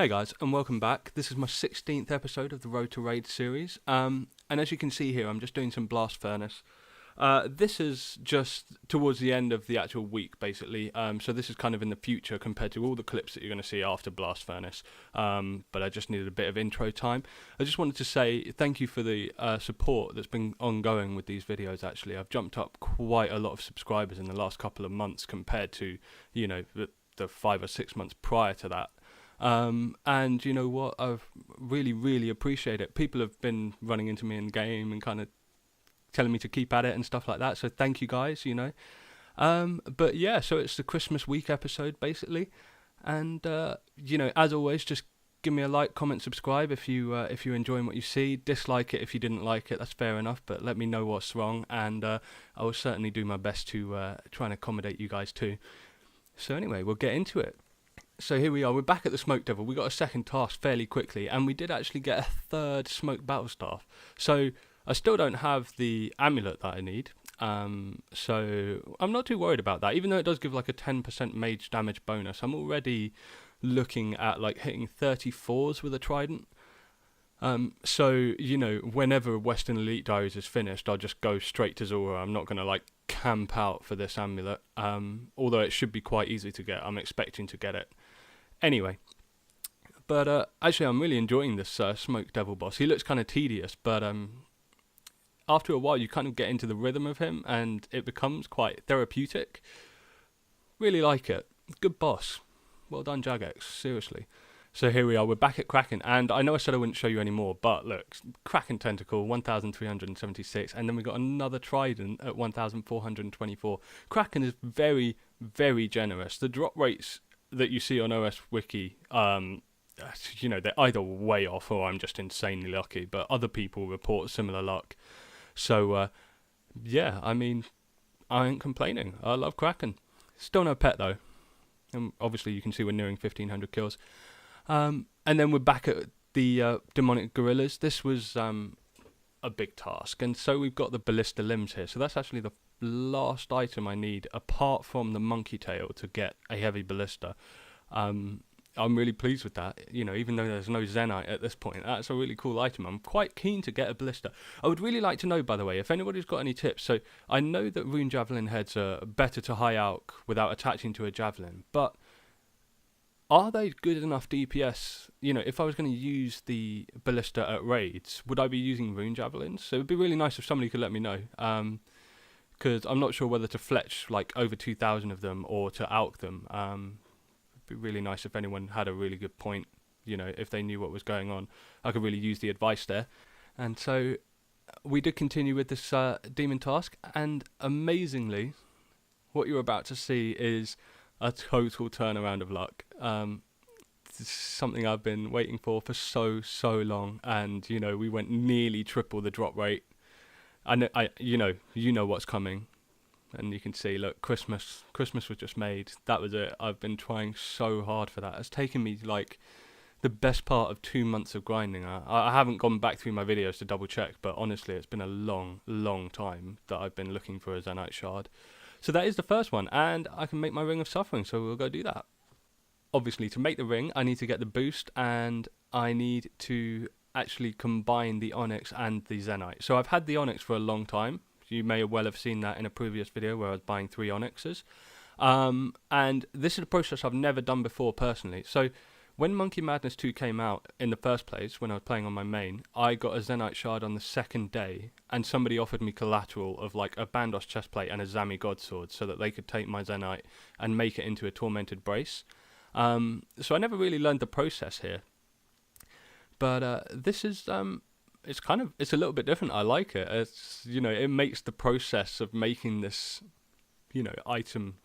Hey guys, and welcome back. This is my 16th episode of the Road to Raid series. And as you can see here, I'm just doing some Blast Furnace. This is just towards the end of the actual week, basically. So this is kind of in the future compared to all the clips that you're going to see after Blast Furnace. But I just needed a bit of intro time. I just wanted to say thank you for the support that's been ongoing with these videos, actually. I've jumped up quite a lot of subscribers in the last couple of months compared to, the 5 or 6 months prior to that. And you know what, I've really appreciate it. People have been running into me in game and kind of telling me to keep at it and stuff like that, so thank you guys, but yeah, so it's the Christmas week episode basically, and as always, just give me a like, comment, subscribe if you're enjoying what you see. Dislike it if you didn't like it, that's fair enough, but let me know what's wrong, and I will certainly do my best to try and accommodate you guys too. So anyway, we'll get into it. So here we are, we're back at the Smoke Devil. We got a second task fairly quickly, and we did actually get a third Smoke Battle Staff. So I still don't have the amulet that I need, so I'm not too worried about that. Even though it does give like a 10% mage damage bonus, I'm already looking at like hitting 34s with a trident. So, whenever Western Elite Diaries is finished, I'll just go straight to Zora. I'm not going to like camp out for this amulet, although it should be quite easy to get. I'm expecting to get it. Anyway, but actually I'm really enjoying this Smoke Devil boss. He looks kind of tedious, but after a while you kind of get into the rhythm of him and it becomes quite therapeutic. Really like it. Good boss. Well done, Jagex, seriously. So here we are, we're back at Kraken, and I know I said I wouldn't show you any more, but look, Kraken Tentacle, 1,376, and then we got another Trident at 1,424. Kraken is very generous. The drop rates that you see on OS Wiki, they're either way off or I'm just insanely lucky, but other people report similar luck. So, yeah, I mean, I ain't complaining. I love Kraken. Still no pet, though. And obviously, you can see we're nearing 1,500 kills. And then we're back at the demonic gorillas. This was a big task, and so we've got the ballista limbs here. So that's actually the last item I need, apart from the monkey tail, to get a heavy ballista. I'm really pleased with that. Even though there's no Zenite at this point, that's a really cool item. I'm quite keen to get a ballista. I would really like to know, by the way, if anybody's got any tips. So I know that rune javelin heads are better to high alch without attaching to a javelin, but are they good enough DPS? If I was going to use the ballista at raids, would I be using rune javelins? So it'd be really nice if somebody could let me know. Because I'm not sure whether to fletch like over 2,000 of them or to alch them. It'd be really nice if anyone had a really good point. If they knew what was going on, I could really use the advice there. And so we did continue with this demon task, and amazingly, what you're about to see is a total turnaround of luck. This is something I've been waiting for so long, and we went nearly triple the drop rate. And you know what's coming, and you can see, look, Christmas was just made. That was it. I've been trying so hard for that. It's taken me like the best part of 2 months of grinding. I haven't gone back through my videos to double check, but honestly, it's been a long time that I've been looking for a Zenite shard. So that is the first one, and I can make my Ring of Suffering, so we'll go do that. Obviously, to make the ring, I need to get the boost, and I need to actually combine the Onyx and the Zenite. So I've had the Onyx for a long time. You may well have seen that in a previous video where I was buying 3 Onyxes. And this is a process I've never done before personally. So when Monkey Madness 2 came out in the first place, when I was playing on my main, I got a Zenite shard on the second day, and somebody offered me collateral of like a Bandos chestplate and a Zami Godsword so that they could take my Zenite and make it into a Tormented Brace. So I never really learned the process here. But this is, it's a little bit different. I like it. It's, it makes the process of making this, item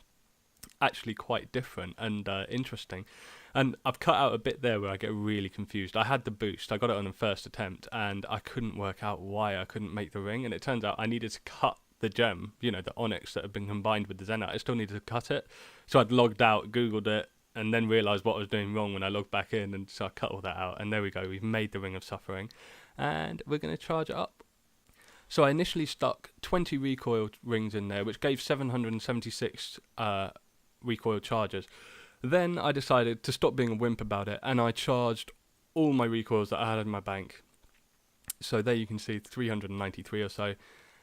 actually quite different and interesting. And I've cut out a bit there where I get really confused. I had the boost, I got it on the first attempt, and I couldn't work out why I couldn't make the ring, and it turns out I needed to cut the gem, the Onyx that had been combined with the Zenite. I still needed to cut it. So I'd logged out, Googled it, and then realised what I was doing wrong when I logged back in, and so I cut all that out, and there we go, we've made the Ring of Suffering, and we're going to charge it up. So I initially stuck 20 recoil rings in there, which gave 776 recoil charges. Then I decided to stop being a wimp about it, and I charged all my recoils that I had in my bank. So there you can see 393 or so,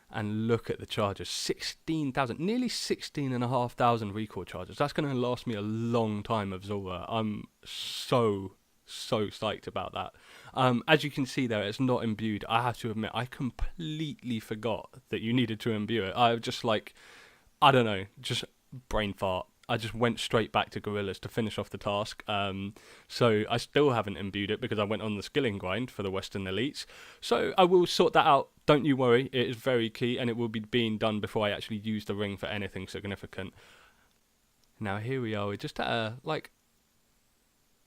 and look at the charges, 16,000, nearly 16,500 recoil charges. That's going to last me a long time of Zora. I'm so psyched about that. As you can see there, it's not imbued. I have to admit, I completely forgot that you needed to imbue it. I was just like, I don't know, just brain fart. I just went straight back to Gorillas to finish off the task. So I still haven't imbued it because I went on the skilling grind for the Western Elites. So I will sort that out. Don't you worry. It is very key, and it will be being done before I actually use the ring for anything significant. Now here we are. We're just at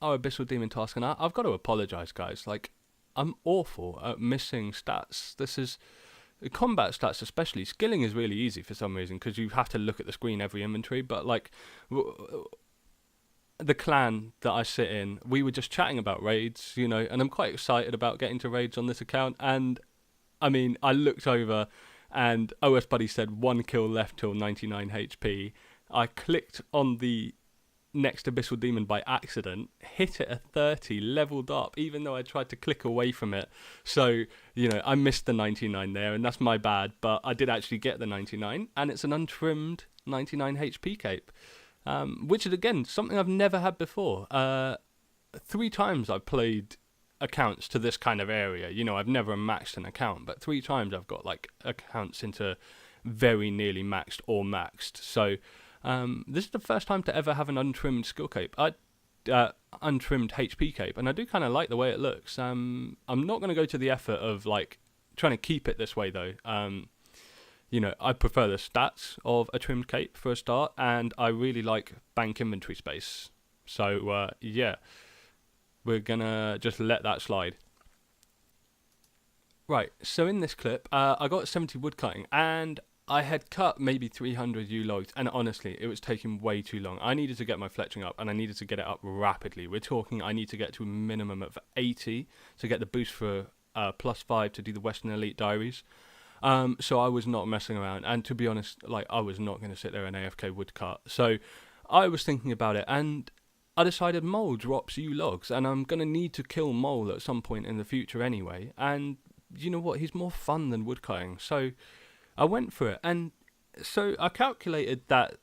our Abyssal Demon task, and I've got to apologise, guys. Like, I'm awful at missing stats. This is... combat stats especially. Skilling is really easy for some reason because you have to look at the screen every inventory, but like the clan that I sit in, we were just chatting about raids, you know, and I'm quite excited about getting to raids on this account. And I mean, I looked over and OS Buddy said 1 kill left till 99 HP. I clicked on the next Abyssal Demon by accident, hit it at 30, leveled up, even though I tried to click away from it. So, you know, I missed the 99 there, and that's my bad, but I did actually get the 99, and it's an untrimmed 99 HP cape, which is, again, something I've never had before. 3 times I've played accounts to this kind of area. You know, I've never maxed an account, but 3 times I've got, like, accounts into very nearly maxed or maxed. So, this is the first time to ever have an untrimmed skill cape, untrimmed HP cape, and I do kind of like the way it looks. I'm not going to go to the effort of like trying to keep it this way though. You know, I prefer the stats of a trimmed cape for a start, and I really like bank inventory space. So yeah, we're gonna just let that slide. Right, so in this clip, I got 70 woodcutting, and I had cut maybe 300 U-logs, and honestly, it was taking way too long. I needed to get my fletching up, and I needed to get it up rapidly. We're talking I need to get to a minimum of 80 to get the boost for +5 to do the Western Elite Diaries. So I was not messing around, and to be honest, like, I was not going to sit there and AFK woodcut. So I was thinking about it, and I decided Mole drops U-logs, and I'm going to need to kill Mole at some point in the future anyway. And you know what? He's more fun than woodcutting. So I went for it, and so I calculated that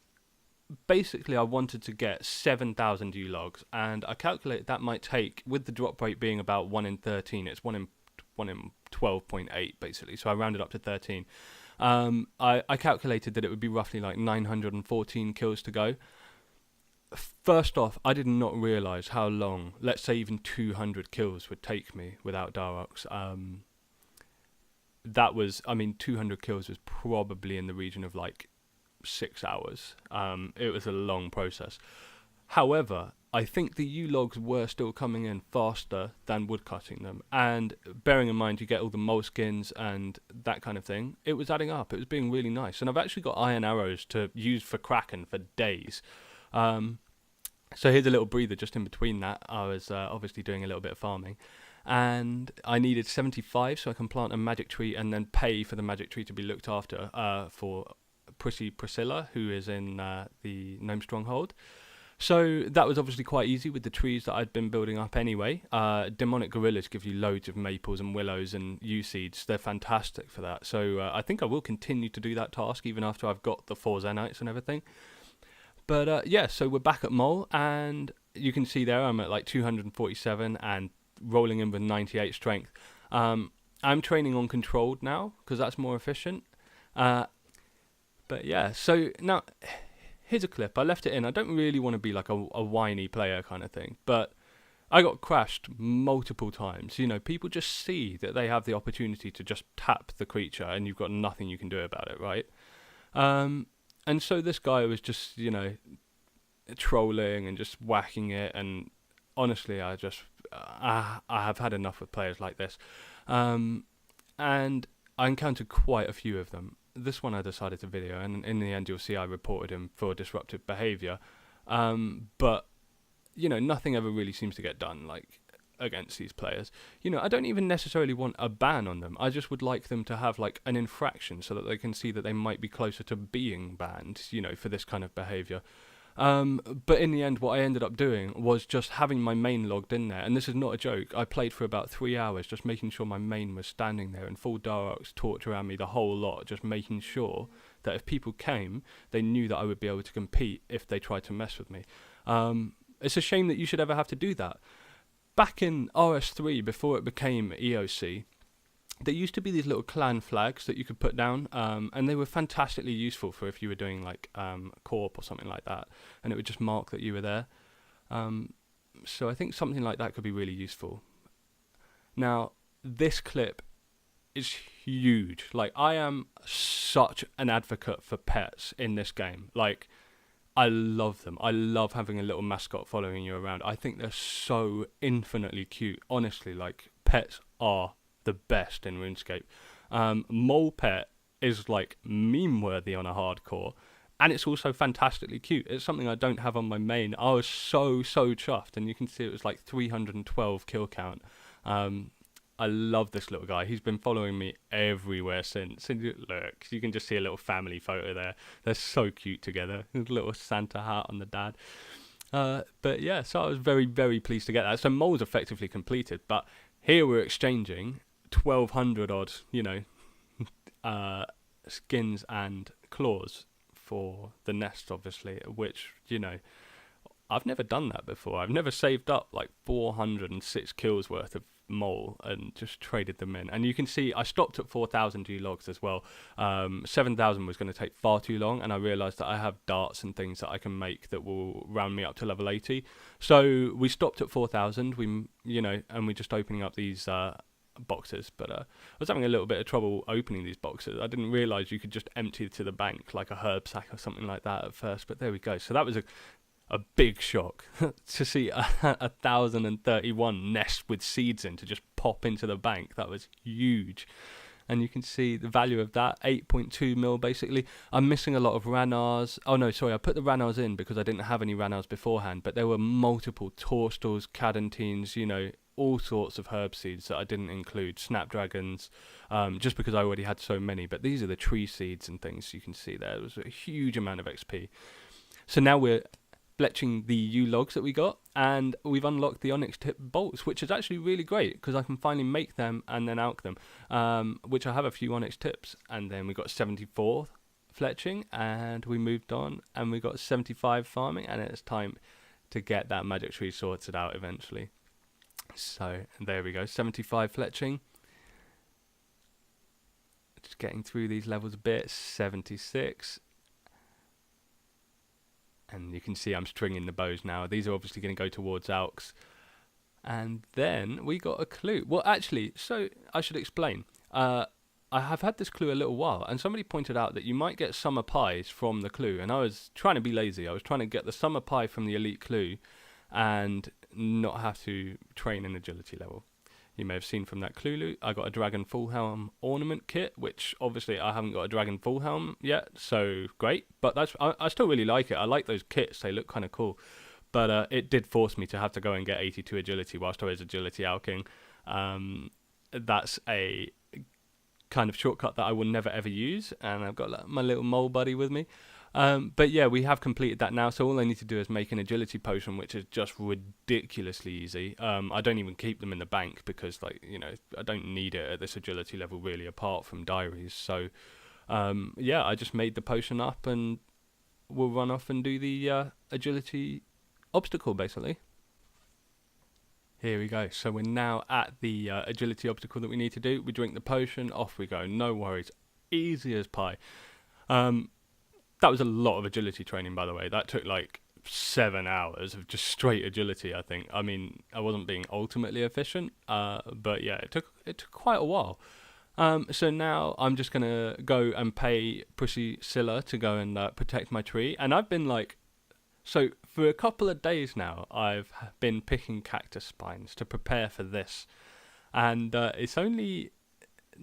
basically I wanted to get 7,000 U-logs, and I calculated that might take, with the drop rate being about 1 in 13, it's 1 in 12.8 basically, so I rounded up to 13. I calculated that it would be roughly like 914 kills to go. First off, I did not realise how long, let's say even 200 kills would take me without Darox. That was, I mean, 200 kills was probably in the region of like 6 hours. It was a long process. However, I think the U-logs were still coming in faster than woodcutting them. And bearing in mind you get all the mole skins and that kind of thing, it was adding up. It was being really nice. And I've actually got iron arrows to use for Kraken for days. So here's a little breather just in between that. I was obviously doing a little bit of farming. And I needed 75 so I can plant a magic tree and then pay for the magic tree to be looked after for Prissy Priscilla, who is in the Gnome Stronghold. So that was obviously quite easy with the trees that I'd been building up anyway. Demonic Gorillas give you loads of maples and willows and yew seeds. They're fantastic for that. So I think I will continue to do that task even after I've got the 4 Zenites and everything. But yeah, so we're back at Mole, and you can see there I'm at like 247 and rolling in with 98 strength. I'm training on controlled now because that's more efficient. But yeah, so now here's a clip. I left it in. I don't really want to be like a whiny player kind of thing, but I got crashed multiple times. You know, people just see that they have the opportunity to just tap the creature and you've got nothing you can do about it, right? And so this guy was just, you know, trolling and just whacking it, and honestly, I have had enough of players like this. And I encountered quite a few of them. This one I decided to video, and in the end you'll see I reported him for disruptive behaviour. But, you know, nothing ever really seems to get done, like, against these players. You know, I don't even necessarily want a ban on them. I just would like them to have, like, an infraction so that they can see that they might be closer to being banned, you know, for this kind of behaviour. But in the end, what I ended up doing was just having my main logged in there. And this is not a joke. I played for about 3 hours just making sure my main was standing there in full Dark's torch around me, the whole lot, just making sure that if people came, they knew that I would be able to compete if they tried to mess with me. It's a shame that you should ever have to do that. Back in RS3, before it became EOC, there used to be these little clan flags that you could put down, and they were fantastically useful for if you were doing like co-op or something like that, and it would just mark that you were there. So I think something like that could be really useful. Now, this clip is huge. Like, I am such an advocate for pets in this game. Like, I love them. I love having a little mascot following you around. I think they're so infinitely cute. Honestly, like, pets are the best in RuneScape. Mole pet is like meme worthy on a hardcore, and it's also fantastically cute. It's something I don't have on my main. I was so chuffed, and you can see it was like 312 kill count. I love this little guy. He's been following me everywhere since. And look, you can just see a little family photo there. They're so cute together. A little Santa hat on the dad. But yeah, so I was very pleased to get that. So mole's effectively completed, but here we're exchanging 1,200 odd, skins and claws for the nest, obviously, which, I've never done that before. I've never saved up like 406 kills worth of mole and just traded them in. And you can see I stopped at 4,000 G logs as well. 7,000 was going to take far too long, and I realized that I have darts and things that I can make that will round me up to level 80. So we stopped at 4,000. And we're just opening up these boxes, but I was having a little bit of trouble opening these boxes. I didn't realize you could just empty it to the bank like a herb sack or something like that at first, but there we go. So that was a big shock to see 1,031 nests with seeds in to just pop into the bank. That was huge. And you can see the value of that, 8.2 mil basically. I'm missing a lot of Ranars. Oh no, sorry, I put the Ranars in because I didn't have any Ranars beforehand, but there were multiple Torstals, Cadentines, all sorts of herb seeds that I didn't include, Snapdragons, just because I already had so many. But these are the tree seeds and things you can see there. It was a huge amount of XP. So now we're fletching the U logs that we got, and we've unlocked the onyx tip bolts, which is actually really great because I can finally make them and then alch them, which I have a few onyx tips. And then we got 74 fletching, and we moved on, and we got 75 farming, and it's time to get that magic tree sorted out eventually. So there we go, 75 fletching. Just getting through these levels a bit. 76. And you can see I'm stringing the bows now. These are obviously going to go towards alchs. And then we got a clue. Well, actually, so I should explain. I have had this clue a little while, and somebody pointed out that you might get summer pies from the clue. And I was trying to be lazy. I was trying to get the summer pie from the elite clue and not have to train an agility level. You may have seen from that clue loot, I got a dragon full helm ornament kit, which obviously I haven't got a dragon full helm yet, so great. But I still really like it. I like those kits; they look kind of cool. But it did force me to have to go and get 82 agility whilst I was agility alching. That's a kind of shortcut that I will never ever use, and I've got my little mole buddy with me. But yeah, we have completed that now, so all I need to do is make an agility potion, which is just ridiculously easy. I don't even keep them in the bank because, I don't need it at this agility level really, apart from diaries. So yeah, I just made the potion up, and we'll run off and do the agility obstacle basically. Here we go. So we're now at the agility obstacle that we need to do. We drink the potion, off we go. No worries, easy as pie. That was a lot of agility training, by the way. That took like 7 hours of just straight agility, I think. I mean, I wasn't being ultimately efficient, but yeah, it took quite a while. So now I'm just going to go and pay Pussy Scylla to go and protect my tree. And I've been so for a couple of days now, I've been picking cactus spines to prepare for this. And it's only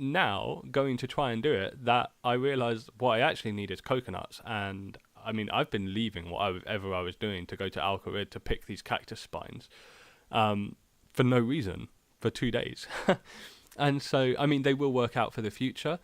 now going to try and do it that I realised what I actually need is coconuts. And I mean, I've been leaving whatever I was doing to go to Al-Qarid to pick these cactus spines for no reason for 2 days. And so I mean, they will work out for the future,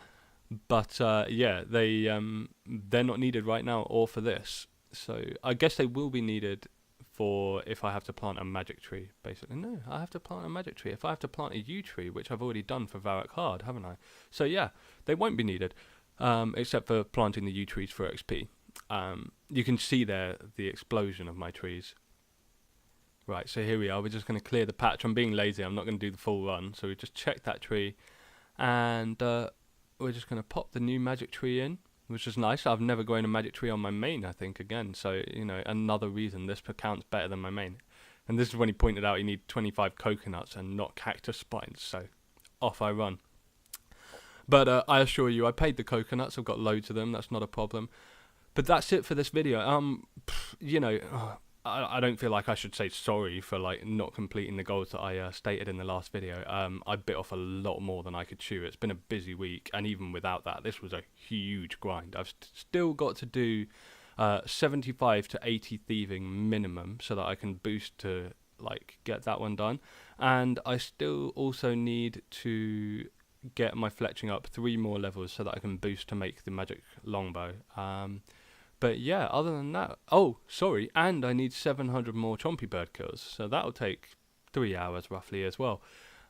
but yeah, they're not needed right now or for this. So I guess they will be needed for if I have to plant a magic tree, basically. No, I have to plant a magic tree. If I have to plant a yew tree, which I've already done for Varrock Hard, haven't I? So yeah, they won't be needed, except for planting the yew trees for XP. You can see there the explosion of my trees. Right, so here we are. We're just going to clear the patch. I'm being lazy. I'm not going to do the full run. So we just check that tree, and we're just going to pop the new magic tree in, which is nice. I've never grown a magic tree on my main, I think, again. So, you know, another reason this account's better than my main. And this is when he pointed out you need 25 coconuts and not cactus spines. So off I run. But I assure you, I paid the coconuts. I've got loads of them. That's not a problem. But that's it for this video. You know, I don't feel like I should say sorry for like not completing the goals that I stated in the last video. I bit off a lot more than I could chew. It's been a busy week, and even without that, this was a huge grind. I've still got to do 75 to 80 thieving minimum so that I can boost to like get that one done, and I still also need to get my fletching up 3 more levels so that I can boost to make the magic longbow. But yeah, other than that, oh, sorry, and I need 700 more chompy bird kills, so that'll take 3 hours roughly as well.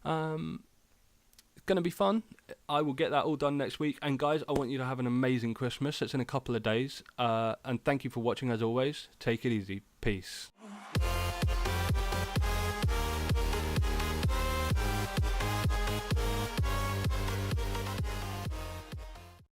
It's going to be fun. I will get that all done next week, and guys, I want you to have an amazing Christmas. It's in a couple of days, and thank you for watching as always. Take it easy. Peace.